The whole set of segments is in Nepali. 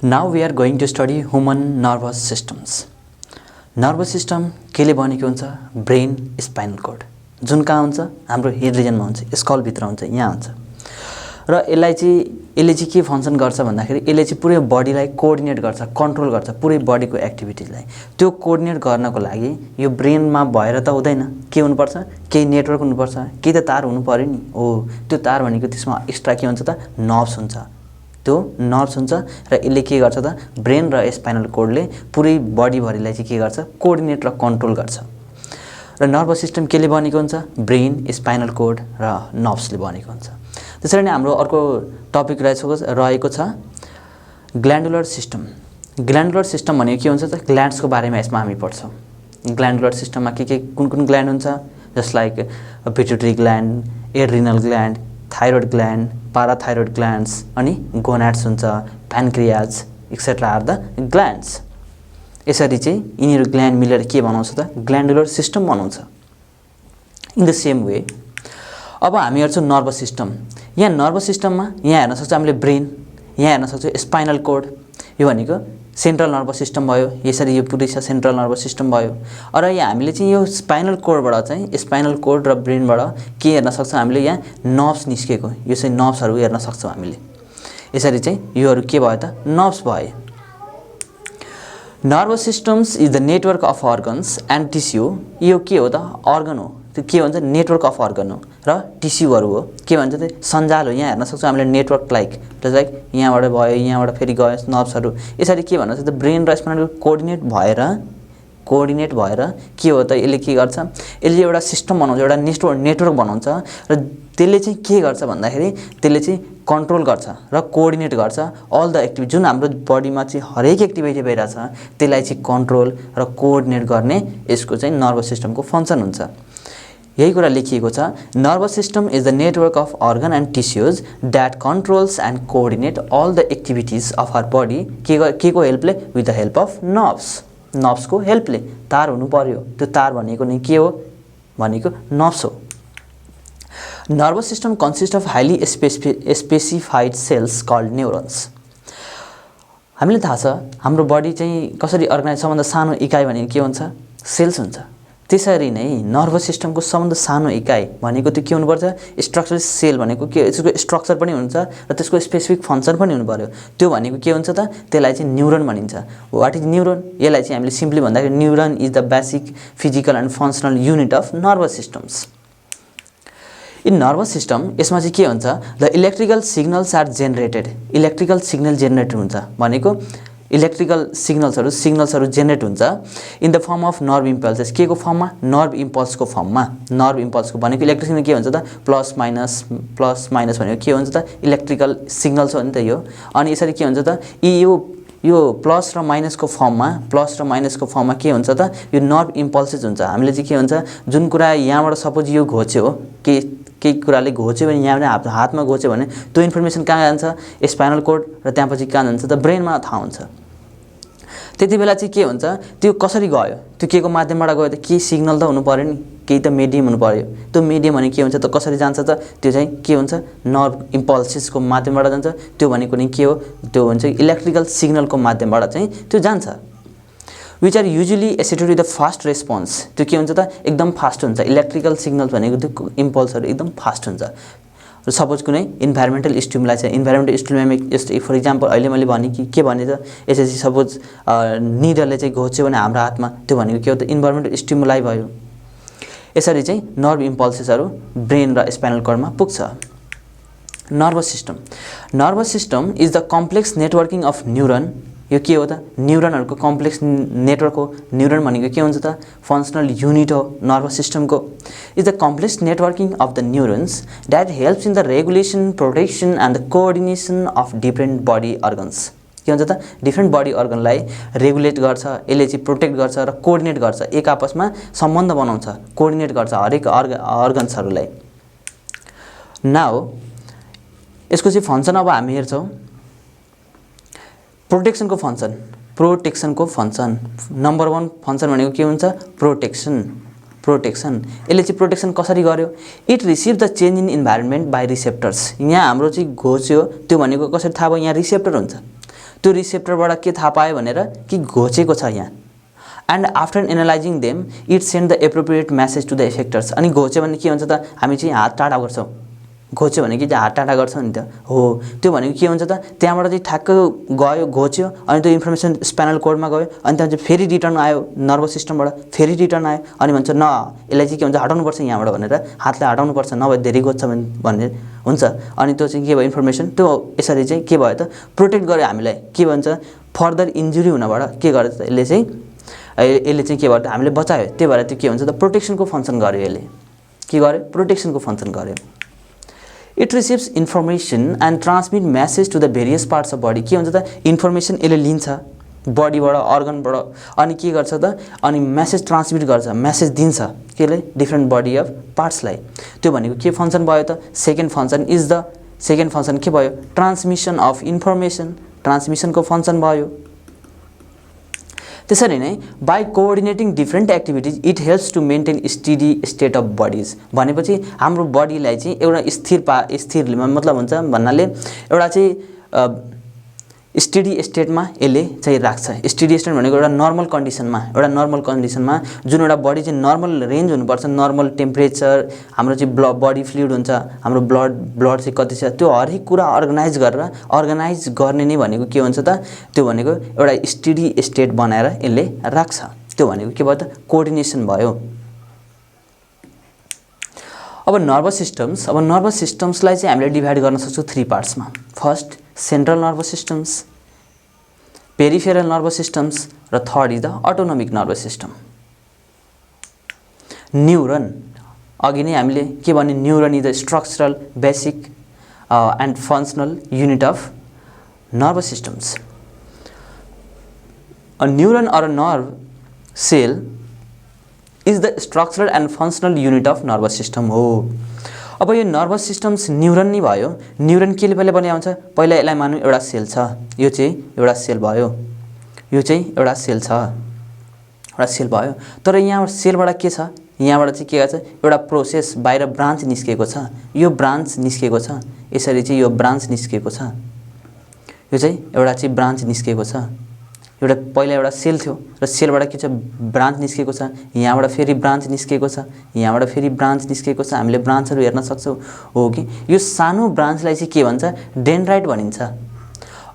Now we are going to study human nervous systems. Nervous system केले बनेको हुन्छ? ब्रेन, स्पाइनल कोर्ड, जुन कहाँ हुन्छ? हाम्रो हेड रिजनमा हुन्छ, स्कल भित्र हुन्छ, यहाँ हुन्छ। र यसले चाहिँ के फंक्सन गर्छ भन्दाखेरि यसले चाहिँ पुरै बडीलाई कोअर्डिनेट गर्छ, कन्ट्रोल गर्छ, पुरै बडीको एक्टिभिटीजलाई। त्यो कोअर्डिनेट गर्नको लागि यो ब्रेनमा भएर त हुँदैन, के हुनुपर्छ? केही नेटवर्क हुनुपर्छ, केही त तार हुनु पर्यो नि। हो, त्यो तार भनेको त्यसमा एक्स्ट्रा के हुन्छ त? नर्भ्स हुन्छ। त्यो नर्भ्स हुन्छ र यसले के गर्छ त? ब्रेन र स्पाइनल कोर्डले पुरै बडी भरिलाई चाहिँ के गर्छ? कोअर्डिनेट र कन्ट्रोल गर्छ। र नर्भस सिस्टम केले बनेको हुन्छ? ब्रेन, स्पाइनल कोर्ड र नर्भ्सले बनेको हुन्छ। त्यसरी नै हाम्रो अर्को टपिक रहेको छ ग्ल्यान्डुलर सिस्टम। ग्ल्यान्डुलर सिस्टम भनेको के हुन्छ त? ग्ल्यान्ड्सको बारेमा यसमा हामी पढ्छौँ। ग्ल्यान्डुलर सिस्टममा कुन ग्ल्यान्ड हुन्छ? Just like pituitary gland, adrenal gland, thyroid gland, parathyroid glands अनि गोनाड्स हुन्छ, pancreas etcetera are the glands. यसरी चाहिँ यिनीहरू ग्ल्यान्ड मिलेर के बनाउँछ त? ग्ल्यान्डुलर सिस्टम बनाउँछ। इन द सेम वे अब हामी हेर्छौँ नर्भस सिस्टम। यहाँ नर्भस सिस्टममा यहाँ हेर्न सक्छौँ हामीले ब्रेन, यहाँ हेर्न सक्छौँ स्पाइनल कोर्ड, यो भनेको सेन्ट्रल नर्भस सिस्टम भयो। यसरी यो पुरै छ सेन्ट्रल नर्भस सिस्टम भयो। र यहाँ हामीले चाहिँ यो स्पाइनल कोर्डबाट चाहिँ स्पाइनल कोर्ड र ब्रेनबाट के हेर्न सक्छौँ हामीले? यहाँ नर्भ्स निस्केको, यो चाहिँ नर्भ्सहरू हेर्न सक्छौँ हामीले। यसरी चाहिँ योहरू के भयो त? नर्भ्स भयो। Nervous systems is the network of organs and tissue. यो के हो त? अर्गन हो। त्यो के भन्छ? नेटवर्क अफ अर्गन हो र टिस्यूहरू हो। के भन्छ त? सञ्जाल हो। यहाँ हेर्न सक्छौँ हामीले नेटवर्क लाइक यहाँबाट भयो, यहाँबाट फेरि गयो नर्भ्सहरू। यसरी के भन्नु त? ब्रेन र स्पाइनल कोअर्डिनेट भएर के हो त? यसले के गर्छ? यसले एउटा सिस्टम बनाउँछ, एउटा नेटवर्क बनाउँछ र त्यसले चाहिँ के गर्छ भन्दाखेरि त्यसले चाहिँ कन्ट्रोल गर्छ र कोअर्डिनेट गर्छ अल द एक्टिभिटी। जुन हाम्रो बडीमा चाहिँ हरेक एक्टिभिटी भइरहेछ त्यसलाई चाहिँ कन्ट्रोल र कोअर्डिनेट गर्ने यसको चाहिँ नर्भस सिस्टमको फङ्सन हुन्छ। यही कुरा लेखिएको छ, nervous system is the network of organ and tissues that controls and coordinate all the activities of our body. के को हेल्पले? With the help of nerves. नर्भ्सको हेल्पले। तार हुनु पर्यो, त्यो तार भनेको नै के हो? भनेको नर्भ्स हो। Nervous system consist of highly specified cells called neurons. हामीलाई थाहा छ हाम्रो बडी चाहिँ कसरी अर्गनाइज, सबभन्दा सानो इकाइ भनेको के हुन्छ? सेल्स हुन्छ। त्यसरी नै नर्भस सिस्टमको सबभन्दा सानो इकाइ भनेको त्यो के हुनुपर्छ? स्ट्रक्चर। सेल भनेको के? यसको स्ट्रक्चर पनि हुन्छ र त्यसको स्पेसिफिक फङ्सन पनि हुनु पर्यो। त्यो भनेको के हुन्छ त? त्यसलाई चाहिँ न्युरोन भनिन्छ। What is neuron? यसलाई चाहिँ हामीले सिम्पली भन्दाखेरि neuron is the basic physical and functional unit of nervous systems. In nervous system यसमा चाहिँ के हुन्छ? The electrical signals are generated. Electrical signal generate हुन्छ भनेको इलेक्ट्रिकल सिग्नल्सहरू जेनेरेट हुन्छ in the form of nerve impulses. के को फर्ममा? नर्भ इम्पल्सको फर्ममा। नर्भ इम्पल्सको भनेको इलेक्ट्रिक सिग्नल के हुन्छ त? प्लस माइनस भनेको के हुन्छ त? इलेक्ट्रिकल सिग्नल्स हो नि त यो। अनि यसरी के हुन्छ त? यो प्लस र माइनसको फर्ममा के हुन्छ त? यो नर्भ इम्पल्सेस हुन्छ। हामीले चाहिँ के हुन्छ? जुन कुरा यहाँबाट सपोज यो घोच्यो हो, केही कुराले घोच्यो भने, यहाँ हातमा घोच्यो भने त्यो इन्फर्मेसन कहाँ जान्छ? स्पाइनल कोर्ड र त्यहाँपछि कहाँ जान्छ त? ब्रेनमा थाहा हुन्छ। त्यति बेला चाहिँ के हुन्छ? त्यो कसरी गयो? त्यो के को माध्यमबाट गयो त? केही सिग्नल त हुनु पर्यो नि, केही त मिडियम हुनु पर्यो। त्यो मिडियम भने के हुन्छ त? कसरी जान्छ त? त्यो चाहिँ के हुन्छ? नर्भ इम्पल्सेसको माध्यमबाट जान्छ। त्यो भनेको नि के हो? त्यो हुन्छ इलेक्ट्रिकल सिग्नलको माध्यमबाट चाहिँ त्यो जान्छ। Which are usually associated with the fast response. त्यो के हुन्छ त? एकदम फास्ट हुन्छ। इलेक्ट्रिकल सिग्नल भनेको त्यो इम्पल्सहरू एकदम फास्ट हुन्छ। र सपोज कुनै इन्भाइरोमेन्टल स्टिमुलाई छ, इन्भाइरोमेन्टल स्टिमुलाइमा जस्तो फर इक्जाम्पल अहिले मैले भने कि के भने त? यसरी सपोज निडलले चाहिँ घोच्यो भने हाम्रो हातमा, त्यो भनेको के हो त? इन्भाइरोमेन्टल स्टिमुलाई भयो। यसरी चाहिँ नर्भ इम्पल्सेसहरू ब्रेन र स्पाइनल कर्डमा पुग्छ। Nervous system is the complex networking of neuron. यो के हो त? न्युरोनहरूको कम्प्लेक्स नेटवर्क हो। न्युरोन भनेको के हुन्छ त? फङ्सनल युनिट हो नर्भस सिस्टमको। Is the complex networking of the neurons that helps in the regulation, protection and the coordination of different body organs. के हुन्छ त? डिफ्रेन्ट बडी अर्गनलाई रेगुलेट गर्छ, यसले चाहिँ प्रोटेक्ट गर्छ र कोअर्डिनेट गर्छ, एक आपसमा सम्बन्ध बनाउँछ, कोअर्डिनेट गर्छ हरेक अर्गन्सहरूलाई। नाउ यसको चाहिँ फङ्सन अब हामी हेर्छौँ। प्रोटेक्सनको फङ्सन नम्बर 1 फङ्सन भनेको के हुन्छ? प्रोटेक्सन। यसले चाहिँ प्रोटेक्सन कसरी गर्यो? It receive the change in environment by receptors. यहाँ हाम्रो चाहिँ घोच्यो त्यो भनेको कसरी थाहा भयो? यहाँ रिसेप्टर हुन्छ। त्यो रिसेप्टरबाट के थाहा पायो भनेर कि घोचेको छ यहाँ and after analysing them it send the appropriate message to the effectors. अनि घोच्यो भने के हुन्छ त हामी चाहिँ हात टाढा गर्छौँ, घोच्यो भने कि हात टाढा गर्छौँ नि त हो, त्यो भनेको के हुन्छ त त्यहाँबाट चाहिँ ठ्याक्क गयो घोच्यो अनि त्यो इन्फर्मेसन स्पाइनल कोर्डमा गयो अनि त्यहाँ चाहिँ फेरि रिटर्न आयो नर्भस सिस्टमबाट, फेरि रिटर्न आयो अनि भन्छ न यसलाई चाहिँ के हुन्छ हटाउनुपर्छ यहाँबाट भनेर हातले हटाउनुपर्छ नभए धेरै घोच्छ भन्ने हुन्छ। अनि त्यो चाहिँ के भयो इन्फर्मेसन त्यो यसरी चाहिँ के भयो त प्रोटेक्ट गर्यो हामीलाई, के भन्छ फर्दर इन्जुरी हुनबाट के गर्यो त यसले चाहिँ के भयो हामीले बचायो। त्यही भएर त्यो के हुन्छ त प्रोटेक्सनको फङ्सन गर्यो, यसले के गर्यो प्रोटेक्सनको फङ्सन गर्यो। It receives information and transmit message to the various parts of body. के हुन्छ त इन्फर्मेसन यसले लिन्छ बडीबाट अर्गनबाट अनि के गर्छ त अनि मेसेज ट्रान्समिट गर्छ, मेसेज दिन्छ केले डिफ्रेन्ट बडी अफ पार्ट्सलाई। त्यो भनेको के फङ्सन भयो त सेकेन्ड फङ्सन के भयो ट्रान्समिसन अफ इन्फर्मेसन, ट्रान्समिसनको फङ्सन भयो। त्यसरी नै by coordinating different activities it helps to maintain steady state of bodies. भनेपछि हाम्रो बडीलाई चाहिँ एउटा स्थिर मतलब हुन्छ भन्नाले एउटा चाहिँ स्टेडी स्टेटमा यसले चाहिँ राख्छ। स्टेडी स्टेट भनेको एउटा नर्मल कन्डिसनमा जुन एउटा बडी चाहिँ नर्मल रेन्ज हुनुपर्छ, नर्मल टेम्परेचर हाम्रो चाहिँ बडी फ्लुइड हुन्छ, हाम्रो ब्लड चाहिँ कति छ त्यो हरेक कुरा अर्गनाइज गर्ने नै भनेको के हुन्छ त त्यो भनेको एउटा स्टेडी स्टेट बनाएर यसले राख्छ। त्यो भनेको के भयो त कोअर्डिनेसन भयो। अब नर्भस सिस्टम्सलाई चाहिँ हामीले डिभाइड गर्न सक्छौँ 3 पार्ट्समा। First central nervous systems, peripheral nervous systems र third is the autonomic nervous system. Neuron अघि नै हामीले के भन्ने neuron is the structural basic and functional unit of nervous systems. A neuron or a nerve cell is the structural and functional unit of nervous system हो। अब यो नर्भस सिस्टम्स न्युरोन नै भयो। न्युरोन केले पहिला बनाउँछ पहिला यसलाई मानौँ एउटा सेल छ, यो चाहिँ एउटा सेल भयो, यो चाहिँ एउटा सेल भयो। तर यहाँ सेलबाट के छ यहाँबाट चाहिँ के गर्छ एउटा प्रोसेस बाहिर ब्रान्च निस्केको छ, यो ब्रान्च निस्केको छ, यसरी चाहिँ यो ब्रान्च निस्केको छ, यो चाहिँ एउटा चाहिँ ब्रान्च निस्केको छ। एउटा पहिला एउटा सेल थियो र सेलबाट के छ ब्रान्च निस्केको छ, यहाँबाट फेरि ब्रान्च निस्केको छ, यहाँबाट फेरि ब्रान्च निस्केको छ। हामीले ब्रान्चहरू हेर्न सक्छौँ हो कि यो सानो ब्रान्चलाई चाहिँ के भन्छ डेन्ड्राइट भनिन्छ।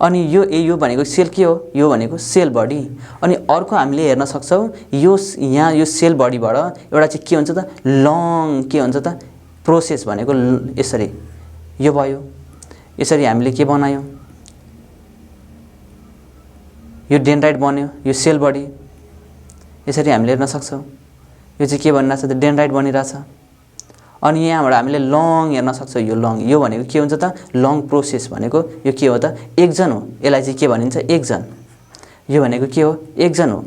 अनि यो भनेको सेल के हो यो भनेको सेल बडी। अनि अर्को हामीले हेर्न सक्छौँ यहाँ यो सेल बडीबाट एउटा चाहिँ के हुन्छ त लङ के हुन्छ त प्रोसेस भनेको यसरी यो भयो, यसरी हामीले के बनायौँ यो डेन्ड्राइट बन्यो, यो सेल बडी यसरी हामीले हेर्न सक्छौँ। यो चाहिँ के भनिरहेछ त डेन्ड्राइट बनिरहेछ। अनि यहाँबाट हामीले लङ हेर्न सक्छौँ, यो लङ यो भनेको के हुन्छ त लङ प्रोसेस भनेको यो के हो त एक्जन हो, यसलाई चाहिँ के भनिन्छ एक्जन, यो भनेको के हो एक्जन हो।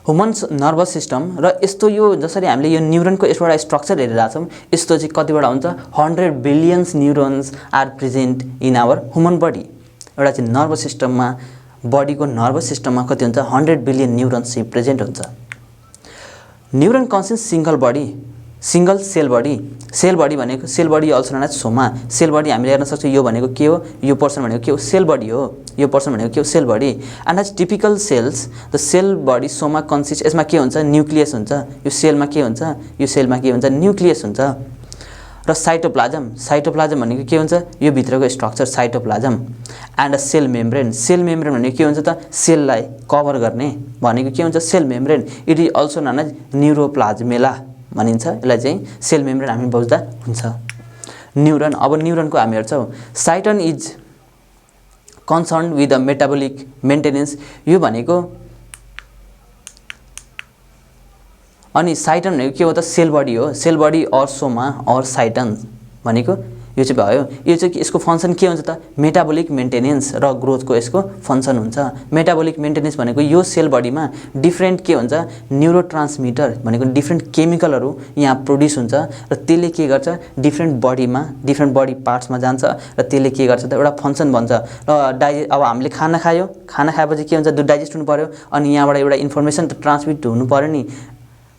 ह्युमन नर्भस सिस्टम र यस्तो यो जसरी हामीले यो न्युरोनको यसबाट स्ट्रक्चर हेरिरहेछौँ यस्तो चाहिँ कतिवटा हुन्छ 100 billions neurons are present in our human body. एउटा चाहिँ नर्भस सिस्टममा बडीको नर्भस सिस्टममा कति हुन्छ 100 बिलियन न्युरोन्स चाहिँ प्रेजेन्ट हुन्छ। Neuron consist single cell body भनेको cell body also known as soma. Cell body हामीले हेर्न सक्छौँ यो भनेको के हो यो पर्सन भनेको के हो सेल बडी हो, यो पर्सन भनेको के हो cell body. And as typical cells the cell body soma consist यसमा के हुन्छ न्युक्लियस हुन्छ, यो सेलमा के हुन्छ यो सेलमा के हुन्छ न्युक्लियस हुन्छ। र साइटोप्लाज्म भनेको के हुन्छ यो भित्रको structure cytoplasm. And sale membrane भनेको के हुन्छ त सेललाई कभर गर्ने भनेको के हुन्छ cell membrane. It is also known as neuroplasmalemma भनिन्छ, यसलाई चाहिँ सेल मेम्ब्रेन हामी बुझ्दा हुन्छ। न्युरोन अब न्युरोनको हामी हेर्छौँ cyton is concern with the metabolic maintenance. यो भनेको अनि साइटन भनेको के हो त सेल बडी हो, सेल बडी अर सोमा अर साइटन भनेको यो चाहिँ भयो। यो चाहिँ यसको फङ्सन के हुन्छ त मेटाबोलिक मेन्टेनेन्स र ग्रोथको यसको फङ्सन हुन्छ। मेटाबोलिक मेन्टेनेन्स भनेको यो सेल बडीमा डिफ्रेन्ट के हुन्छ न्युरोट्रान्समिटर भनेको डिफ्रेन्ट केमिकलहरू यहाँ प्रोड्युस हुन्छ र त्यसले के गर्छ डिफ्रेन्ट बडी पार्ट्समा जान्छ र त्यसले के गर्छ त एउटा फङ्सन भन्छ। र अब हामीले खाना खाएपछि के हुन्छ डाइजेस्ट हुनु पर्यो अनि यहाँबाट एउटा इन्फर्मेसन त ट्रान्समिट हुनु पर्यो नि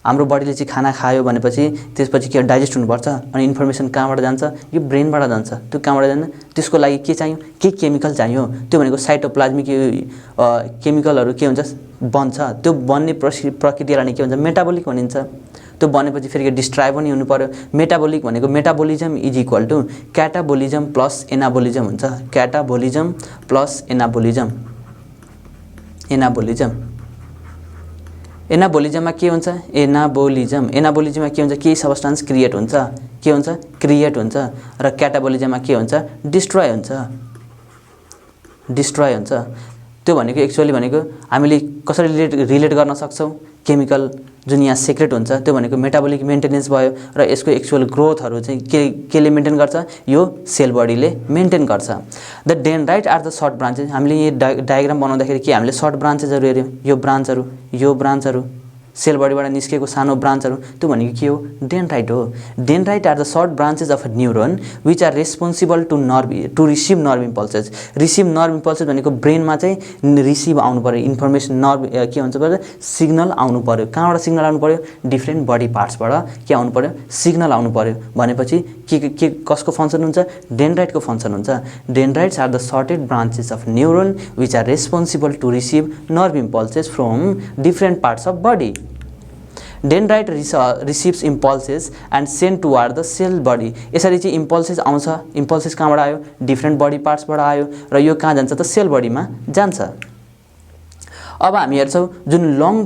हाम्रो बडीले चाहिँ खाना खायो भनेपछि त्यसपछि के डाइजेस्ट हुनुपर्छ अनि इन्फर्मेसन कहाँबाट जान्छ यो ब्रेनबाट जान्छ त्यो कहाँबाट जान्छ त्यसको लागि के चाहियो के केमिकल चाहियो त्यो भनेको साइटोप्लाज्मिक केमिकलहरू के हुन्छ बन्छ त्यो बन्ने प्रक्रियालाई नै के भन्छ मेटाबोलिक भनिन्छ त्यो बनेपछि फेरि डिस्ट्राय पनि हुनु पर्यो मेटाबोलिक भनेको metabolism is equal to catabolism plus anabolism हुन्छ क्याटाबोलिजम प्लस एनाबोलिजम एनाबोलिजममा के हुन्छ एनाबोलिजममा के हुन्छ केही सबस्टान्स क्रिएट हुन्छ के हुन्छ क्रिएट हुन्छ र क्याटाबोलिजममा के हुन्छ डिस्ट्रोय हुन्छ त्यो भनेको एक्चुअली भनेको हामीले कसरी रिलेट गर्न सक्छौं केमिकल जुन यहाँ सेक्रेट हुन्छ त्यो भनेको मेटाबोलिक मेन्टेनेन्स भयो र यसको एक्चुअल ग्रोथहरु चाहिँ केले मेन्टेन गर्छ यो सेल बडीले मेन्टेन गर्छ the dendrite are the short branches हामीले यो डायग्राम बनाउँदाखेरि के हामीले सर्ट ब्रान्चेसहरु हेर्यौं यो ब्रान्चहरु सेल बडीबाट निस्केको सानो ब्रान्चहरु त्यो भनेको के हो dendrite are the short branches of a neuron which are responsible to receive nerve impulses भनेको ब्रेनमा चाहिँ रिसिभ आउनु पर्यो इन्फर्मेसन नर्भ के हुन्छ पर्यो सिग्नल आउनु पर्यो कहाँबाट सिग्नल आउनु पर्यो डिफरेन्ट बडी पार्ट्सबाट के आउनु पर्यो सिग्नल आउनु पर्यो भनेपछि के कसको फंक्सन हुन्छ डेन्ड्राइटको फंक्सन हुन्छ dendrites are the shorted branches of neuron which are responsible to receive nerve impulses from different parts of body Dendrite receives impulses and sent toward the cell body. यसरी चाहिँ impulses आउँछ impulses कहाँबाट आयो डिफरेन्ट बडी पार्ट्सबाट आयो र यो कहाँ जान्छ त सेल बडीमा जान्छ अब हामी हेर्छौं जुन लङ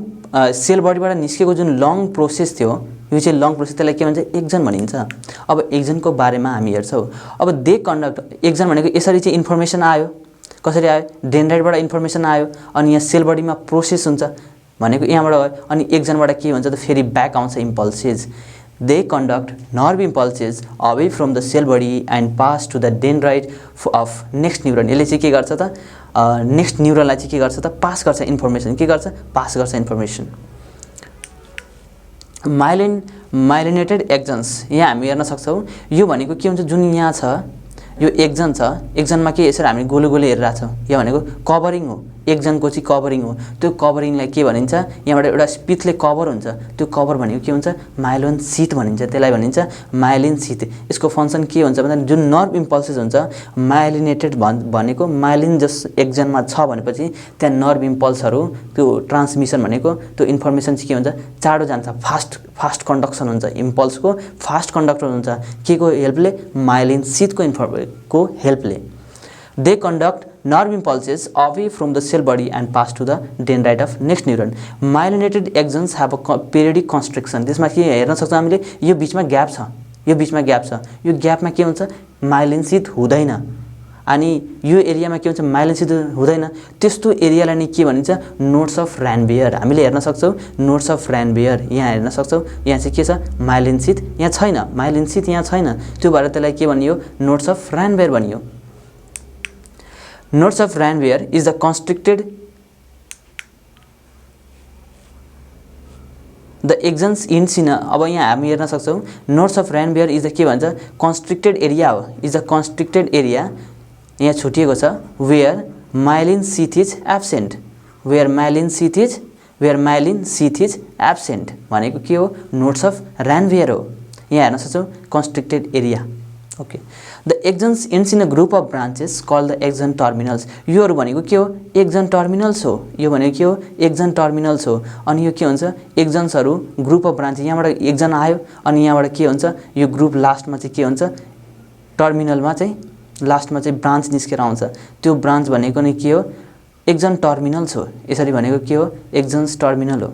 सेल बडीबाट निस्केको जुन लङ प्रोसेस थियो यो चाहिँ लङ प्रोसेस त्यसलाई के भन्छ एक्जन भनिन्छ अब एक्जनको बारेमा हामी हेर्छौं अब दे कन्डक्ट एक्जन भनेको यसरी चाहिँ इन्फर्मेसन आयो कसरी आयो डेन्ड्राइटबाट इन्फर्मेसन आयो अनि यहाँ सेल बडीमा प्रोसेस हुन्छ भनेको यहाँबाट भयो अनि एक्जनबाट के हुन्छ त फेरि ब्याक आउँछ impulses they conduct nerve impulses away from the cell body and pass to the dendrite of next neuron यसले चाहिँ के गर्छ त नेक्स्ट न्यूरोनलाई चाहिँ के गर्छ त पास गर्छ इन्फर्मेसन के गर्छ पास गर्छ इन्फर्मेसन माइलिनेटेड एक्जन्स यहाँ हामी हेर्न सक्छौं यो भनेको के हुन्छ जुन यहाँ छ यो एक्जन छ एक्जनमा के यसरी हामी गोलो गोलो हेरिरा छौं यो भनेको कभरिङ हो एक्जनको चाहिँ कभरिङ हो त्यो कभरिङलाई के भनिन्छ यहाँबाट एउटा स्पिथले कभर हुन्छ त्यो कभर भनेको के हुन्छ माइलिन शीट भनिन्छ त्यसलाई भनिन्छ माइलिन शीट यसको फंक्सन के हुन्छ भन्दा जुन नर्भ इम्पल्सेस हुन्छ माइलिनेटेड भनेको माइलिन जस एक्जनमा छ भनेपछि त्यहाँ नर्भ इम्पल्सहरु त्यो ट्रान्समिसन भनेको त्यो इन्फर्मेसन चाहिँ के हुन्छ चाँडो जान्छ फास्ट कन्डक्सन हुन्छ इम्पल्सको फास्ट कन्डक्टर हुन्छ केको हेल्पले myelin शीटको हेल्पले They conduct nerve impulses away from the cell body and pass to the dendrite of next neuron. Myelinated axons have a periodic constriction. त्यसमा के हेर्न सक्छौं हामीले यो बीचमा ग्याप छ यो ग्यापमा के हुन्छ माइलिन शीट हुँदैन अनि यो एरियामा के हुन्छ माइलिन शीट हुँदैन त्यस्तो एरियालाई नि के भनिन्छ नोड्स अफ र्यानबेयर हामीले हेर्न सक्छौं नोड्स अफ र्यानबेयर यहाँ हेर्न सक्छौं यहाँ चाहिँ के छ माइलिन शीट यहाँ छैन माइलिन शीट यहाँ छैन त्यो भएर त्यसलाई के भनियो नोड्स अफ र्यानबेयर भनियो Nodes of Ranvier is the constricted the axons ends in अब यहाँ हामी हेर्न सक्छौं nodes of Ranvier is the के भन्छ constricted area हो is the constricted area यहाँ छुटिएको छ where myelin sheath is absent where myelin sheath is absent भनेको के हो nodes of Ranvier हो यहाँ हेर्न सक्छौं constricted area okay the axons ends in a group of branches called the axon terminals योहरु भनेको के हो एक्जन टर्मिनल्स हो यो भनेको के हो एक्जन टर्मिनल्स हो अनि यो के हुन्छ एक्जन्सहरु ग्रुप अफ ब्रान्च यहाँबाट एक्जन आयो अनि यहाँबाट के हुन्छ यो ग्रुप लास्टमा चाहिँ के हुन्छ टर्मिनलमा चाहिँ लास्टमा चाहिँ ब्रान्च निस्केर आउँछ त्यो ब्रान्च भनेको नि के हो एक्जन टर्मिनल्स हो यसरी भनेको के हो एक्जन्स टर्मिनल हो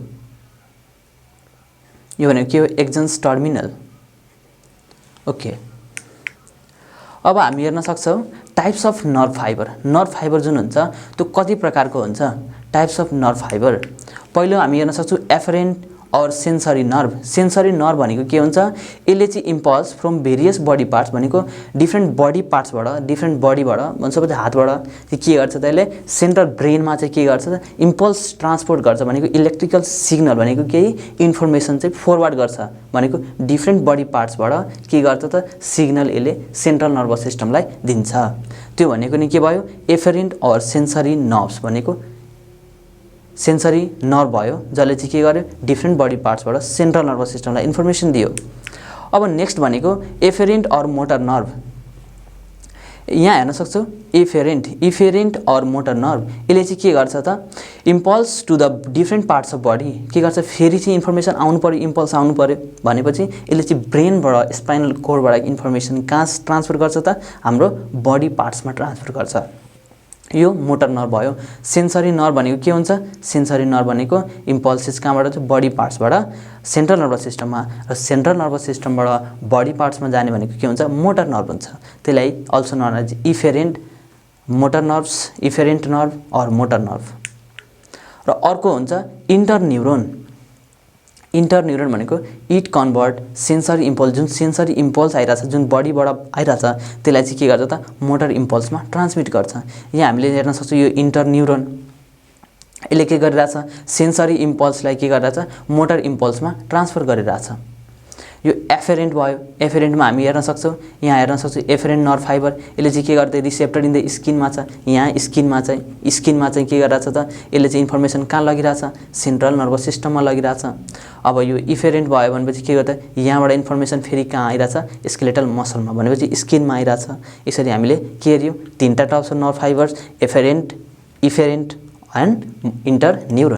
यो भनेको के हो एक्जन्स टर्मिनल ओके अब हामी हेर्न सक्छौं टाइप्स अफ नर्भ फाइबर जुन हुन्छ त्यो कति प्रकारको हुन्छ टाइप्स अफ नर्भ फाइबर पहिलो हामी हेर्न सक्छौं एफरेन्ट और सेन्सरी नर्भ भनेको के हुन्छ यसले चाहिँ impulse from various body parts भनेको डिफरेन्ट बडी पार्ट्सबाट डिफरेन्ट बडीबाट भन्छ हातबाट चाहिँ के गर्छ त यसले सेन्ट्रल ब्रेनमा चाहिँ के गर्छ त इम्पल्स ट्रान्सपोर्ट गर्छ भनेको इलेक्ट्रिकल सिग्नल भनेको केही इन्फर्मेसन चाहिँ फरवर्ड गर्छ भनेको डिफरेन्ट बडी पार्ट्सबाट के गर्छ त सिग्नल यसले सेन्ट्रल नर्भस सिस्टमलाई दिन्छ त्यो भनेको नि के भयो एफरेन्ट और सेन्सरी नर्भ्स भनेको सेन्सरी नर्भ भयो जसले चाहिँ के गर्यो डिफ्रेन्ट बडी पार्ट्सबाट सेन्ट्रल नर्भस सिस्टमलाई इन्फर्मेसन दियो। अब नेक्स्ट भनेको एफेरेन्ट अर मोटर नर्भ। यहाँ हेर्न सक्छौ इफेरेन्ट अर मोटर नर्भ यसले चाहिँ के गर्छ त impulse to the different parts of body के गर्छ फेरि चाहिँ इन्फर्मेसन आउनु पर्यो इम्पल्स आउनु पर्यो भनेपछि यसले चाहिँ ब्रेनबाट स्पाइनल कोर्डबाट इन्फर्मेसन कहाँ ट्रान्सफर गर्छ त हाम्रो बडी पार्ट्समा ट्रान्सफर गर्छ। यो मोटर नर्भ भयो। सेन्सरी नर्भ भनेको के हुन्छ सेन्सरी नर्भ भनेको इम्पल्सेस कहाँबाट चाहिँ बडी पार्ट्सबाट सेन्ट्रल नर्भस सिस्टममा र सेन्ट्रल नर्भस सिस्टमबाट बडी पार्ट्समा जाने भनेको के हुन्छ मोटर नर्भ हुन्छ। त्यसलाई also known as efferent motor nerves efferent nerve or motor nerve. र अर्को हुन्छ इन्टरन्युरोन भनेको इट कन्भर्ट सेन्सरी इम्पल्स जुन सेन्सरी इम्पल्स आइरहेछ जुन बडीबाट आइरहेछ त्यसलाई चाहिँ के गर्छ त मोटर इम्पल्समा ट्रान्समिट गर्छ। यहाँ हामीले हेर्न सक्छौँ यो इन्टरन्युरोन यसले के गरिरहेछ सेन्सरी इम्पल्सलाई के गरिरहेछ मोटर इम्पल्समा ट्रान्सफर गरिरहेछ। यो एफेरेन्ट भयो। एफेरेन्टमा हामी हेर्न सक्छौँ यहाँ हेर्न सक्छौँ एफेरेन्ट नर्भ फाइबर यसले चाहिँ के गर्दै रिसेप्टर इन द स्किनमा छ। यहाँ स्किनमा चाहिँ के गरिरहेछ त यसले चाहिँ इन्फर्मेसन कहाँ लगिरहेछ सेन्ट्रल नर्भस सिस्टममा लगिरहेछ। अब यो इफेरेन्ट भयो भनेपछि के गर्दा यहाँबाट इन्फर्मेसन फेरि कहाँ आइरहेछ स्केलेटल मसलमा भनेपछि स्किनमा आइरहेछ। यसरी हामीले के हेऱ्यौँ 3टा types of nerve fibres efferent and इन्टरन्युरोन।